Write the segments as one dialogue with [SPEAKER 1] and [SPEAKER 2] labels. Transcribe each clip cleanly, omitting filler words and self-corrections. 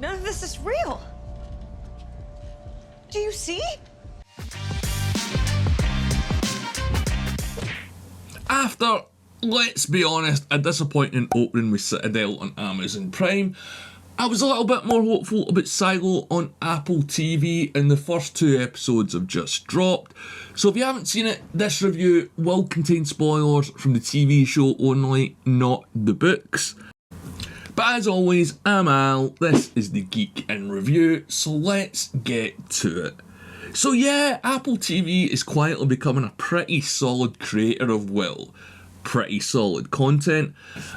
[SPEAKER 1] None of this is real. Do you see?
[SPEAKER 2] After, let's be honest, a disappointing opening with Citadel on Amazon Prime, I was a little bit more hopeful about SILO on Apple TV, and the first 2 episodes have just dropped. So if you haven't seen it, this review will contain spoilers from the TV show only, not the books. But as always, I'm Al, this is the Geek in Review, so let's get to it. So yeah, Apple TV is quietly becoming a pretty solid creator of, well, pretty solid content.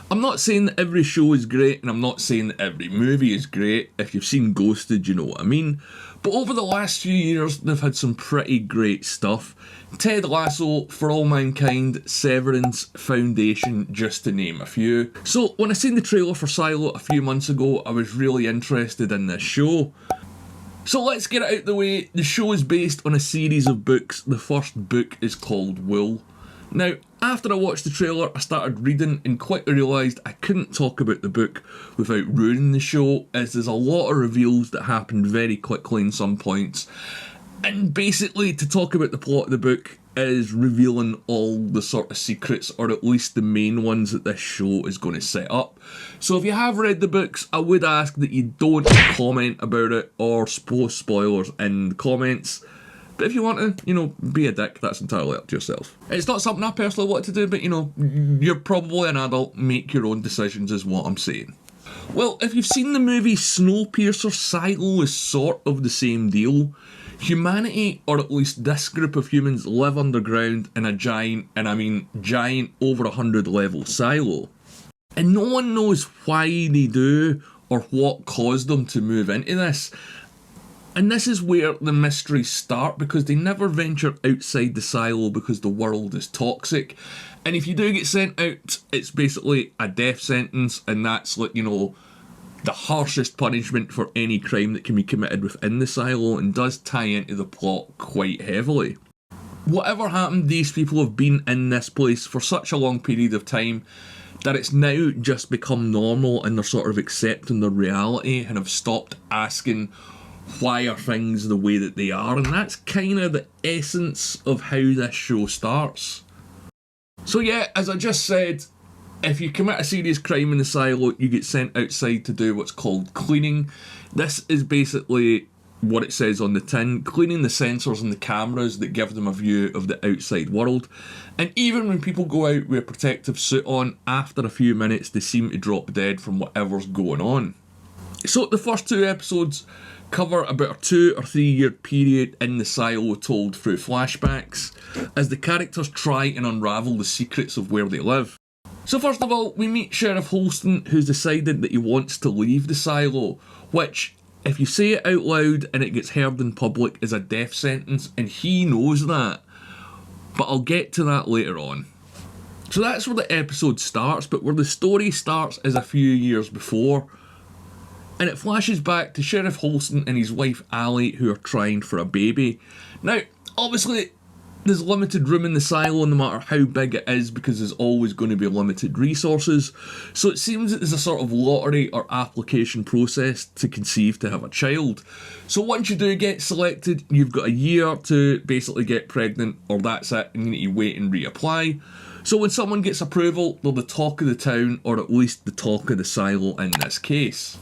[SPEAKER 2] I'm not saying that every show is great, and I'm not saying that every movie is great. If you've seen Ghosted, you know what I mean. But over the last few years, they've had some pretty great stuff. Ted Lasso, For All Mankind, Severance, Foundation, just to name a few. So when I seen the trailer for SILO a few months ago, I was really interested in this show. So let's get it out the way. The show is based on a series of books. The first book is called Wool. Now, after I watched the trailer, I started reading and quickly realised I couldn't talk about the book without ruining the show, as there's a lot of reveals that happened very quickly in some points. And basically, to talk about the plot of the book is revealing all the sort of secrets, or at least the main ones that this show is going to set up. So if you have read the books, I would ask that you don't comment about it or post spoilers in the comments. But if you want to, you know, be a dick, that's entirely up to yourself. It's not something I personally want to do, but you know, you're probably an adult, make your own decisions is what I'm saying. Well, if you've seen the movie Snowpiercer, SILO is sort of the same deal. Humanity, or at least this group of humans, live underground in a giant, and I mean giant, over 100 level silo. And no one knows why they do, or what caused them to move into this. And this is where the mysteries start, because they never venture outside the silo because the world is toxic. And if you do get sent out, it's basically a death sentence, and that's like, you know, the harshest punishment for any crime that can be committed within the silo, and does tie into the plot quite heavily. Whatever happened, these people have been in this place for such a long period of time that it's now just become normal, and they're sort of accepting their reality and have stopped asking why are things the way that they are, and that's kind of the essence of how this show starts. So yeah, as I just said, if you commit a serious crime in the silo, you get sent outside to do what's called cleaning. This is basically what it says on the tin, cleaning the sensors and the cameras that give them a view of the outside world. And even when people go out with a protective suit on, after a few minutes they seem to drop dead from whatever's going on. So the first 2 episodes cover about a 2 or 3 year period in the silo told through flashbacks, as the characters try and unravel the secrets of where they live. So first of all, we meet Sheriff Holston, who's decided that he wants to leave the silo, which, if you say it out loud and it gets heard in public, is a death sentence, and he knows that. But I'll get to that later on. So that's where the episode starts, but where the story starts is a few years before. And it flashes back to Sheriff Holston and his wife Allie, who are trying for a baby. Now, obviously, there's limited room in the silo no matter how big it is, because there's always going to be limited resources. So it seems that there's a sort of lottery or application process to conceive to have a child. So once you do get selected, you've got a year to basically get pregnant, or that's it, and you need to wait and reapply. So when someone gets approval, they're the talk of the town, or at least the talk of the silo in this case.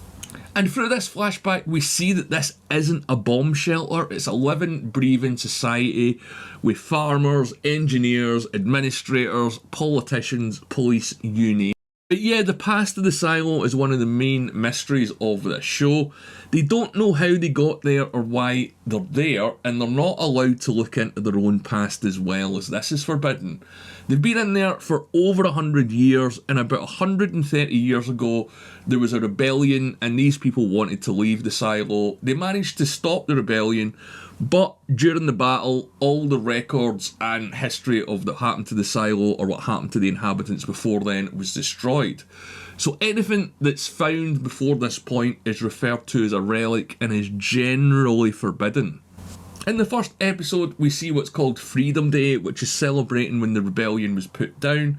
[SPEAKER 2] And through this flashback, we see that this isn't a bomb shelter, it's a living, breathing society with farmers, engineers, administrators, politicians, police, you name it. But yeah, the past of the silo is one of the main mysteries of this show. They don't know how they got there or why they're there, and they're not allowed to look into their own past as well, as this is forbidden. They've been in there for over 100 years, and about 130 years ago there was a rebellion, and these people wanted to leave the silo. They managed to stop the rebellion, but during the battle, all the records and history of what happened to the silo, or what happened to the inhabitants before then, was destroyed. So anything that's found before this point is referred to as a relic and is generally forbidden. In the first episode, we see what's called Freedom Day, which is celebrating when the rebellion was put down.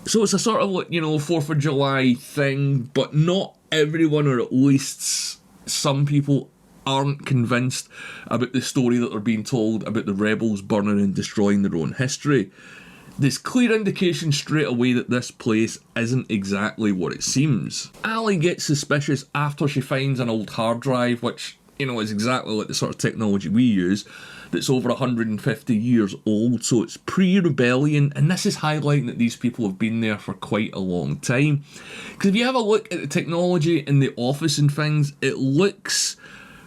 [SPEAKER 2] So it's a sort of, like, you know, 4th of July thing, but not everyone, or at least some people aren't convinced about the story that they're being told about the rebels burning and destroying their own history. There's clear indication straight away that this place isn't exactly what it seems. Ali gets suspicious after she finds an old hard drive, which, you know, is exactly like the sort of technology we use, that's over 150 years old, so it's pre-rebellion, and this is highlighting that these people have been there for quite a long time. Because if you have a look at the technology in the office and things, it looks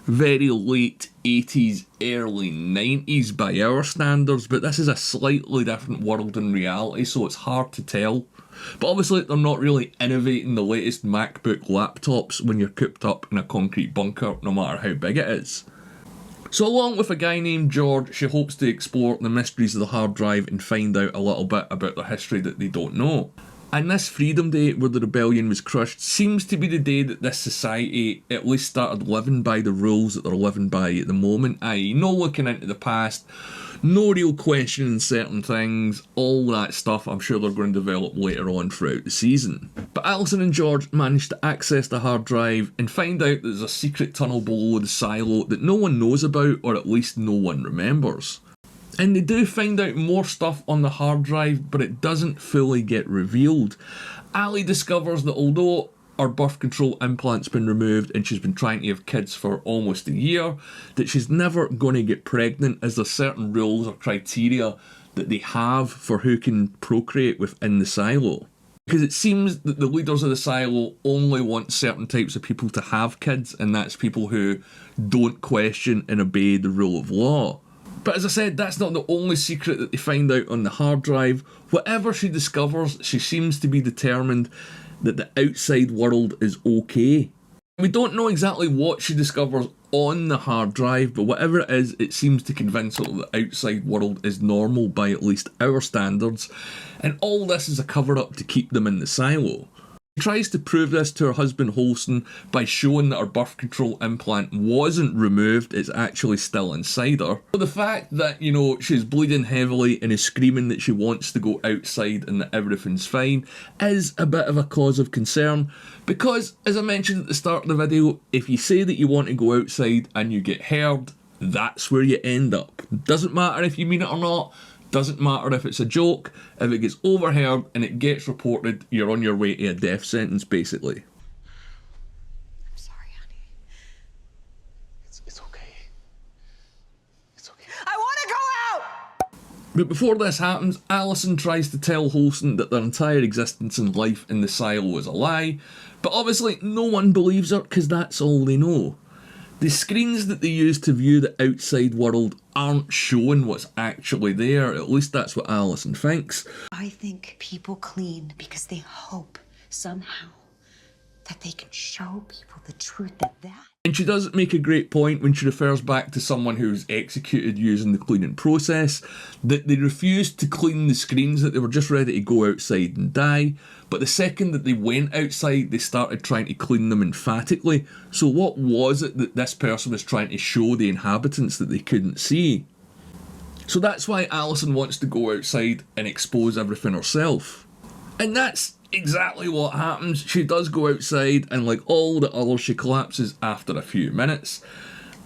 [SPEAKER 2] very late 80s, early 90s by our standards, but this is a slightly different world in reality, so it's hard to tell. But obviously they're not really innovating the latest MacBook laptops when you're cooped up in a concrete bunker, no matter how big it is. So along with a guy named George, she hopes to explore the mysteries of the hard drive and find out a little bit about their history that they don't know. And this Freedom Day, where the rebellion was crushed, seems to be the day that this society at least started living by the rules that they're living by at the moment, i.e. no looking into the past, no real questioning certain things, all that stuff I'm sure they're going to develop later on throughout the season. But Alison and George manage to access the hard drive and find out there's a secret tunnel below the silo that no one knows about, or at least no one remembers. And they do find out more stuff on the hard drive, but it doesn't fully get revealed. Ali discovers that although her birth control implant's been removed and she's been trying to have kids for almost a year, that she's never going to get pregnant, as there's certain rules or criteria that they have for who can procreate within the silo. Because it seems that the leaders of the silo only want certain types of people to have kids, and that's people who don't question and obey the rule of law. But as I said, that's not the only secret that they find out on the hard drive. Whatever she discovers, she seems to be determined that the outside world is okay. We don't know exactly what she discovers on the hard drive, but whatever it is, it seems to convince her that the outside world is normal by at least our standards, and all this is a cover-up to keep them in the silo. She tries to prove this to her husband Holston by showing that her birth control implant wasn't removed, it's actually still inside her. But the fact that, you know, she's bleeding heavily and is screaming that she wants to go outside and that everything's fine is a bit of a cause of concern, because, as I mentioned at the start of the video, if you say that you want to go outside and you get heard, that's where you end up. Doesn't matter if you mean it or not. Doesn't matter if it's a joke, if it gets overheard and it gets reported, you're on your way to a death sentence, basically.
[SPEAKER 1] I'm sorry, honey.
[SPEAKER 3] It's okay. It's okay.
[SPEAKER 1] I want to go out!
[SPEAKER 2] But before this happens, Alison tries to tell Holston that their entire existence and life in the silo is a lie, but obviously no one believes her because that's all they know. The screens that they use to view the outside world aren't showing what's actually there, at least that's what Alison thinks.
[SPEAKER 1] I think people clean because they hope somehow that they can show people the truth that.
[SPEAKER 2] And she does make a great point when she refers back to someone who was executed using the cleaning process, that they refused to clean the screens, that they were just ready to go outside and die, but the second that they went outside they started trying to clean them emphatically. So what was it that this person was trying to show the inhabitants that they couldn't see? So that's why Alison wants to go outside and expose everything herself. And that's exactly what happens. She does go outside, and like all the others, she collapses after a few minutes.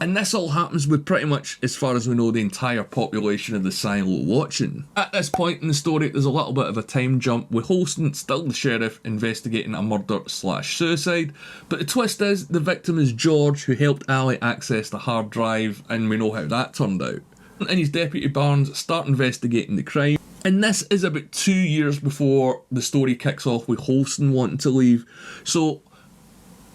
[SPEAKER 2] And this all happens with pretty much, as far as we know, the entire population of the silo watching. At this point in the story, there's a little bit of a time jump with Holston, still the sheriff, investigating a murder/suicide. But the twist is, the victim is George, who helped Ali access the hard drive, and we know how that turned out. And his deputy Barnes start investigating the crime. And this is about 2 years before the story kicks off with Holston wanting to leave. So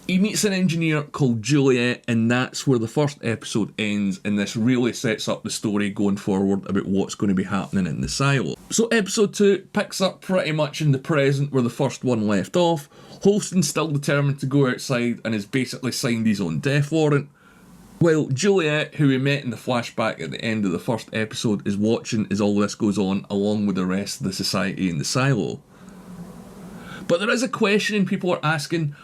[SPEAKER 2] he meets an engineer called Juliet, and that's where the first episode ends, and this really sets up the story going forward about what's going to be happening in the silo. So episode 2 picks up pretty much in the present where the first one left off. Holston's still determined to go outside and has basically signed his own death warrant. While Juliet, who we met in the flashback at the end of the first episode, is watching as all this goes on along with the rest of the society in the silo. But there is a question people are asking: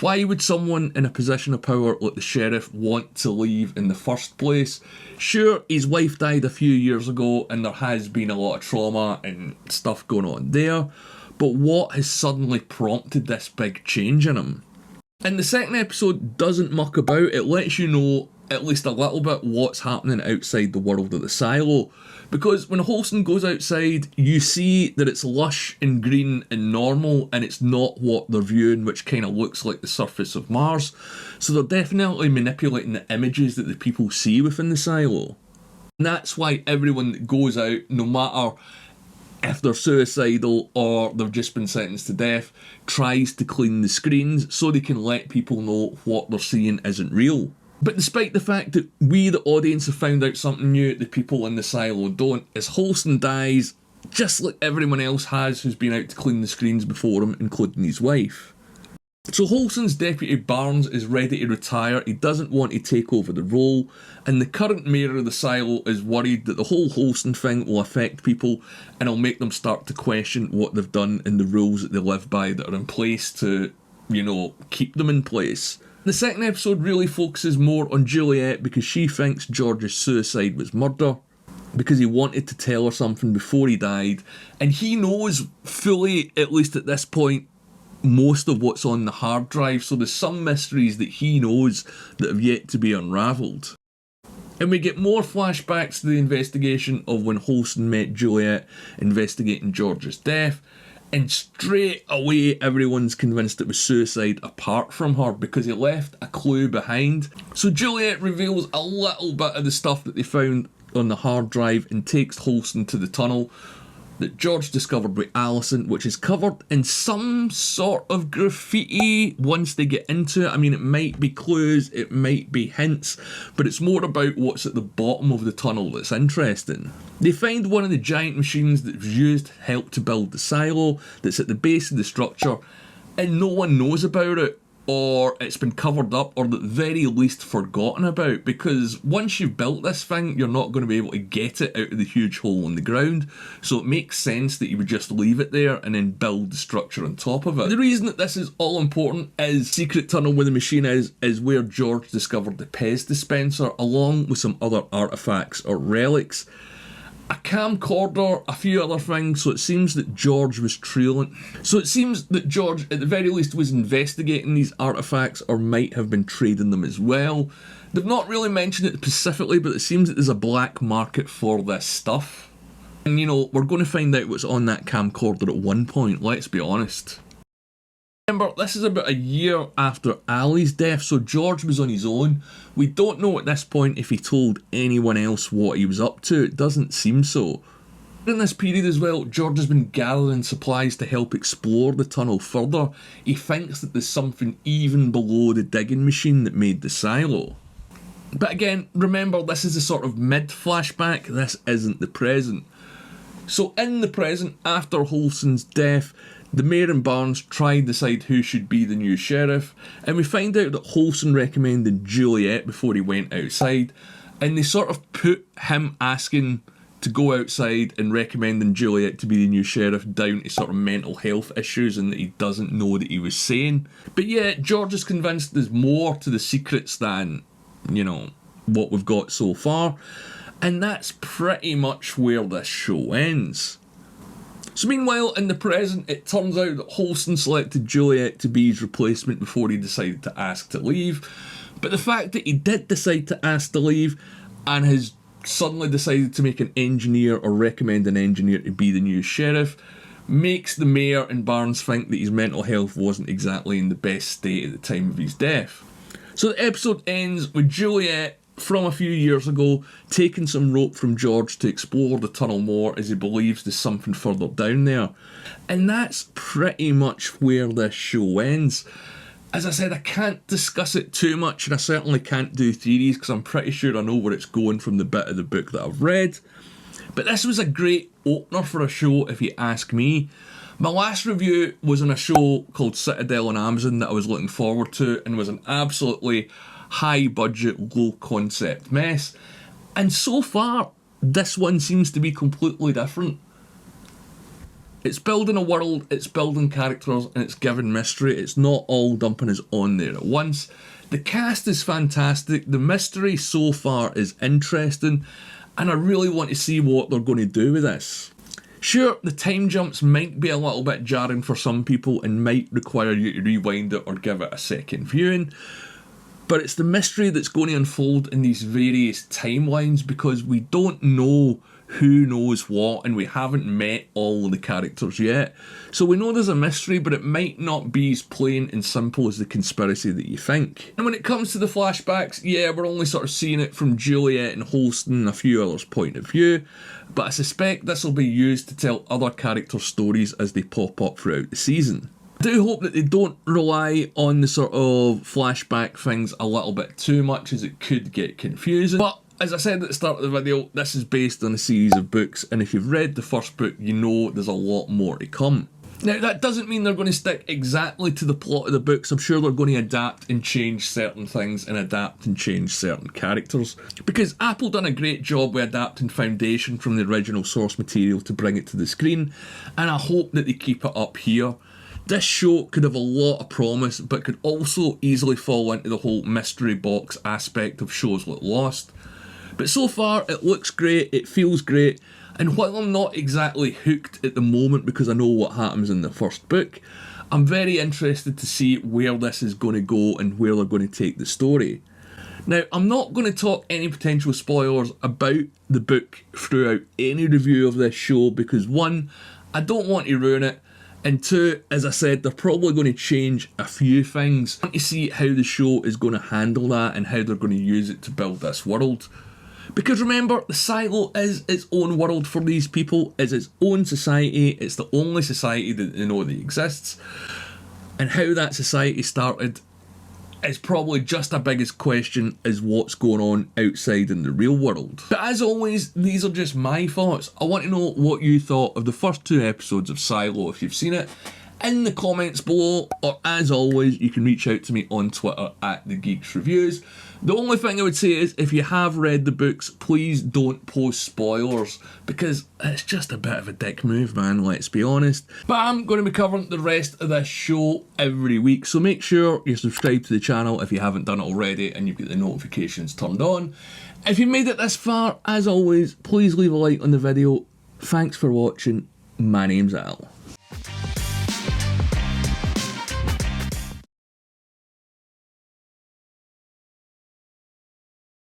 [SPEAKER 2] why would someone in a position of power like the sheriff want to leave in the first place? Sure, his wife died a few years ago and there has been a lot of trauma and stuff going on there, but what has suddenly prompted this big change in him? And the second episode doesn't muck about, it lets you know at least a little bit what's happening outside the world of theSilo. Because when Holston goes outside, you see that it's lush and green and normal, and it's not what they're viewing, which kind of looks like the surface of Mars. So they're definitely manipulating the images that the people see within theSilo. And that's why everyone that goes out, no matter if they're suicidal or they've just been sentenced to death, tries to clean the screens so they can let people know what they're seeing isn't real. But despite the fact that we, the audience, have found out something new, the people in theSilo don't, as Holston dies, just like everyone else has who's been out to clean the screens before him, including his wife. So Holston's deputy Barnes is ready to retire, he doesn't want to take over the role, and the current mayor of theSilo is worried that the whole Holston thing will affect people and it'll make them start to question what they've done and the rules that they live by that are in place to, you know, keep them in place. The second episode really focuses more on Juliet because she thinks George's suicide was murder, because he wanted to tell her something before he died, and he knows fully, at least at this point, most of what's on the hard drive, so there's some mysteries that he knows that have yet to be unravelled. And we get more flashbacks to the investigation of when Holston met Juliet investigating George's death, and straight away everyone's convinced it was suicide apart from her because he left a clue behind. So Juliet reveals a little bit of the stuff that they found on the hard drive and takes Holston to the tunnel that George discovered with Alison, which is covered in some sort of graffiti once they get into it. I mean, it might be clues, it might be hints, but it's more about what's at the bottom of the tunnel that's interesting. They find one of the giant machines that was used to help to build theSilo that's at the base of the structure, and no one knows about it, or it's been covered up, or at the very least forgotten about, because once you've built this thing, you're not going to be able to get it out of the huge hole in the ground, so it makes sense that you would just leave it there and then build the structure on top of it. The reason that this is all important is secret tunnel where the machine is where George discovered the Pez dispenser, along with some other artefacts or relics. A camcorder, a few other things, so it seems that George was trailing. So it seems that George, at the very least, was investigating these artefacts or might have been trading them as well. They've not really mentioned it specifically, but it seems that there's a black market for this stuff. And you know, we're going to find out what's on that camcorder at one point, let's be honest. Remember, this is about a year after Ali's death, so George was on his own. We don't know at this point if he told anyone else what he was up to. It doesn't seem so. In this period as well, George has been gathering supplies to help explore the tunnel further. He thinks that there's something even below the digging machine that made theSilo. But again, remember, this is a sort of mid-flashback, this isn't the present. So in the present, after Holston's death, the mayor and Barnes try and decide who should be the new sheriff, and we find out that Holston recommended Juliet before he went outside, and they sort of put him asking to go outside and recommending Juliet to be the new sheriff down to sort of mental health issues and that he doesn't know that he was saying. But yeah, George is convinced there's more to the secrets than, you know, what we've got so far, and that's pretty much where this show ends. So meanwhile, in the present, it turns out that Holston selected Juliet to be his replacement before he decided to ask to leave. But the fact that he did decide to ask to leave and has suddenly decided to make an engineer or recommend an engineer to be the new sheriff makes the mayor and Barnes think that his mental health wasn't exactly in the best state at the time of his death. So the episode ends with Juliet, from a few years ago, taking some rope from George to explore the tunnel more as he believes there's something further down there. And that's pretty much where this show ends. As I said, I can't discuss it too much, and I certainly can't do theories because I'm pretty sure I know where it's going from the bit of the book that I've read. But this was a great opener for a show, if you ask me. My last review was on a show called Citadel on Amazon that I was looking forward to and was an absolutely high budget, low concept mess, and so far this one seems to be completely different. It's building a world, it's building characters, and it's giving mystery. It's not all dumping us on there at once. The cast is fantastic, the mystery so far is interesting, and I really want to see what they're going to do with this. Sure, the time jumps might be a little bit jarring for some people and might require you to rewind it or give it a second viewing, but it's the mystery that's going to unfold in these various timelines because we don't know who knows what and we haven't met all of the characters yet. So we know there's a mystery, but it might not be as plain and simple as the conspiracy that you think. And when it comes to the flashbacks, yeah, we're only sort of seeing it from Juliet and Holston and a few others' point of view, but I suspect this will be used to tell other character stories as they pop up throughout the season. I do hope that they don't rely on the sort of flashback things a little bit too much, as it could get confusing. But as I said at the start of the video, this is based on a series of books, and if you've read the first book, you know there's a lot more to come. Now, that doesn't mean they're going to stick exactly to the plot of the books. I'm sure they're going to adapt and change certain things and adapt and change certain characters. Because Apple done a great job with adapting Foundation from the original source material to bring it to the screen, and I hope that they keep it up here. This show could have a lot of promise, but could also easily fall into the whole mystery box aspect of shows like Lost. But so far, it looks great, it feels great, and while I'm not exactly hooked at the moment because I know what happens in the first book, I'm very interested to see where this is going to go and where they're going to take the story. Now, I'm not going to talk any potential spoilers about the book throughout any review of this show because one, I don't want to ruin it, and two, as I said, they're probably going to change a few things. I want to see how the show is going to handle that and how they're going to use it to build this world. Because remember, theSilo is its own world for these people, it's its own society, it's the only society that they know that exists. And how that society started is probably just as big a question as what's going on outside in the real world. But as always, these are just my thoughts. I want to know what you thought of the first 2 episodes of Silo if you've seen it, in the comments below, or as always, you can reach out to me on Twitter at TheGeeksReviews. The only thing I would say is, if you have read the books, please don't post spoilers, because it's just a bit of a dick move, man, let's be honest. But I'm going to be covering the rest of this show every week, so make sure you're subscribed to the channel if you haven't done it already, and you've got the notifications turned on. If you made it this far, as always, please leave a like on the video. Thanks for watching. My name's Al.